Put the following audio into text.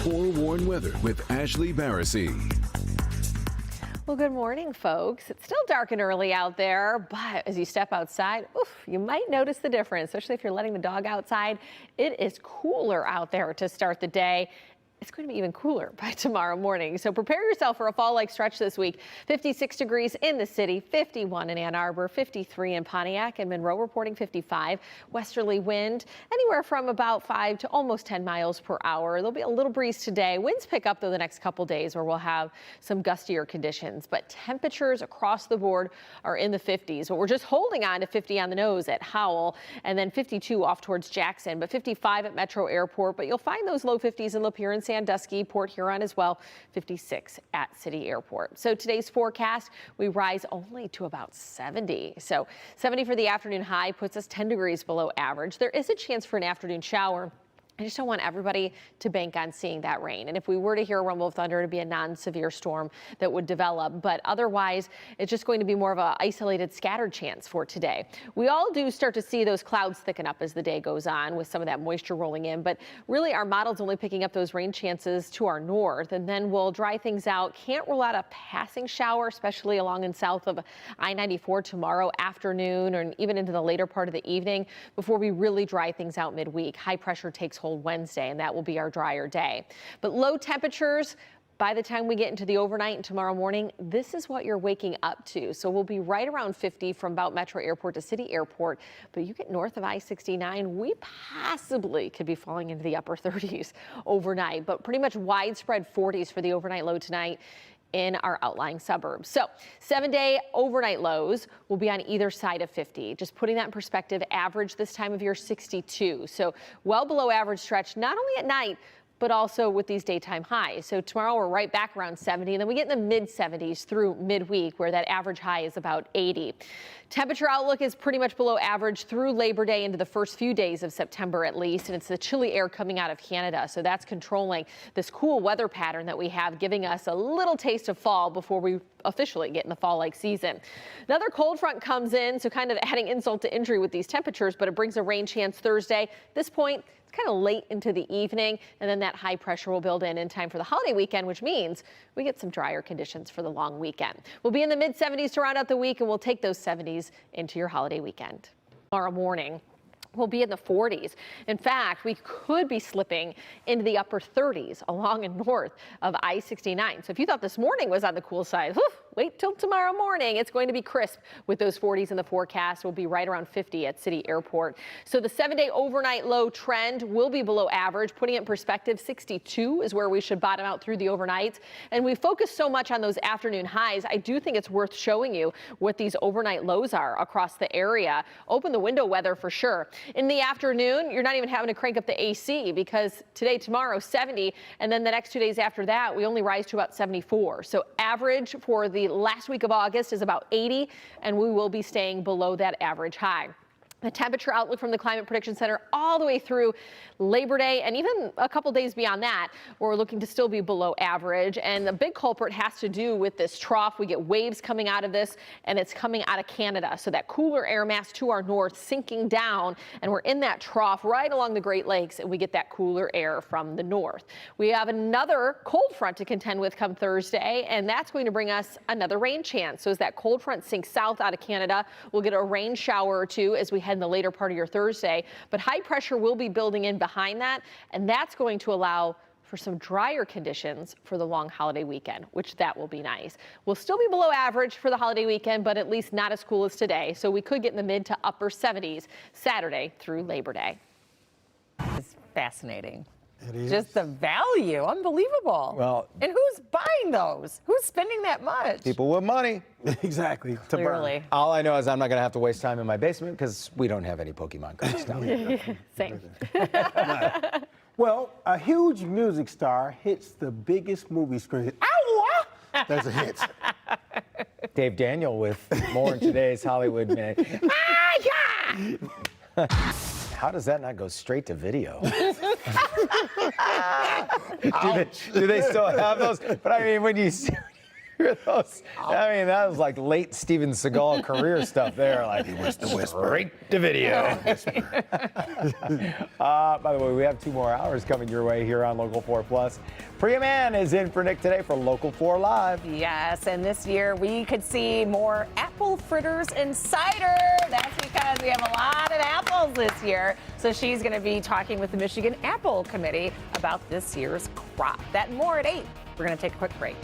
forewarned weather with Ashlee Baracy. Well, good morning, folks. It's still dark and early out there, but as you step outside, you might notice the difference, especially if you're letting the dog outside. It is cooler out there to start the day. It's going to be even cooler by tomorrow morning. So prepare yourself for a fall-like stretch this week. 56 degrees in the city, 51 in Ann Arbor, 53 in Pontiac, and Monroe reporting 55. Westerly wind anywhere from about 5 to almost 10 miles per hour. There'll be a little breeze today. Winds pick up though the next couple days where we'll have some gustier conditions, but temperatures across the board are in the 50s. But we're just holding on to 50 on the nose at Howell and then 52 off towards Jackson, but 55 at Metro Airport. But you'll find those low 50s in Lapeer and Sandusky, Port Huron as well, 56 at City Airport. So today's forecast, we rise only to about 70. So 70 for the afternoon high puts us 10 degrees below average. There is a chance for an afternoon shower. I just don't want everybody to bank on seeing that rain. And if we were to hear a rumble of thunder, it'd be a non-severe storm that would develop. But otherwise, it's just going to be more of an isolated, scattered chance for today. We all do start to see those clouds thicken up as the day goes on with some of that moisture rolling in. But really, our model's only picking up those rain chances to our north. And then we'll dry things out. Can't rule out a passing shower, especially along and south of I-94 tomorrow afternoon or even into the later part of the evening before we really dry things out midweek. High pressure takes hold Wednesday, and that will be our drier day. But low temperatures by the time we get into the overnight and tomorrow morning, this is what you're waking up to. So we'll be right around 50 from about Metro Airport to City Airport. But you get north of I-69, we possibly could be falling into the upper 30s overnight, but pretty much widespread 40s for the overnight low tonight in our outlying suburbs. So 7-day overnight lows will be on either side of 50. Just putting that in perspective, average this time of year 62. So well below average stretch, not only at night, but also with these daytime highs. So tomorrow we're right back around 70, and then we get in the mid 70s through midweek where that average high is about 80. Temperature outlook is pretty much below average through Labor Day into the first few days of September at least, and it's the chilly air coming out of Canada. So that's controlling this cool weather pattern that we have, giving us a little taste of fall before we officially get in the fall-like season. Another cold front comes in, so kind of adding insult to injury with these temperatures, but it brings a rain chance Thursday. At this point, it's kind of late into the evening, and then that high pressure will build in time for the holiday weekend, which means we get some drier conditions for the long weekend. We'll be in the mid 70s to round out the week, and we'll take those 70s into your holiday weekend. Tomorrow morning, we'll be in the 40s. In fact, we could be slipping into the upper 30s along and north of I-69. So if you thought this morning was on the cool side, wait till tomorrow morning. It's going to be crisp with those 40s in the forecast. We'll be right around 50 at City Airport. So the 7-day overnight low trend will be below average. Putting it in perspective, 62 is where we should bottom out through the overnights. And we focus so much on those afternoon highs. I do think it's worth showing you what these overnight lows are across the area. Open the window weather for sure. In the afternoon, you're not even having to crank up the AC because today, tomorrow, 70, and then the next 2 days after that, we only rise to about 74. So average for the last week of August is about 80, and we will be staying below that average high. The temperature outlook from the Climate Prediction Center all the way through Labor Day and even a couple days beyond that, where we're looking to still be below average. And the big culprit has to do with this trough. We get waves coming out of this, and it's coming out of Canada. So that cooler air mass to our north sinking down, and we're in that trough right along the Great Lakes, and we get that cooler air from the north. We have another cold front to contend with come Thursday, and that's going to bring us another rain chance. So as that cold front sinks south out of Canada, we'll get a rain shower or two as we head in the later part of your Thursday, but high pressure will be building in behind that, and that's going to allow for some drier conditions for the long holiday weekend, which that will be nice. We'll still be below average for the holiday weekend, but at least not as cool as today. So we could get in the mid to upper 70s Saturday through Labor Day. It's fascinating. It is. Just the value, unbelievable. Well, and who's buying those? Who's spending that much? People with money. Exactly. To Clearly. burn. All I know is I'm not going to have to waste time in my basement because we don't have any Pokemon cards down here. Same. Well, a huge music star hits the biggest movie screen. Ow! There's a hit. Dave Daniel with more in today's Hollywood Minute. How does that not go straight to video? do they still have those? But I mean, when you see, hear those? I mean, that was like late Steven Seagal career stuff there. Like, straight to video. By the way, we have 2 more hours coming your way here on Local 4 Plus. Priya Mann is in for Nick today for Local 4 Live. Yes, and this year we could see more apple fritters and cider. That's because we have a lot of apples this year. So she's going to be talking with the Michigan Apple Committee about this year's crop. That and more at 8. We're going to take a quick break.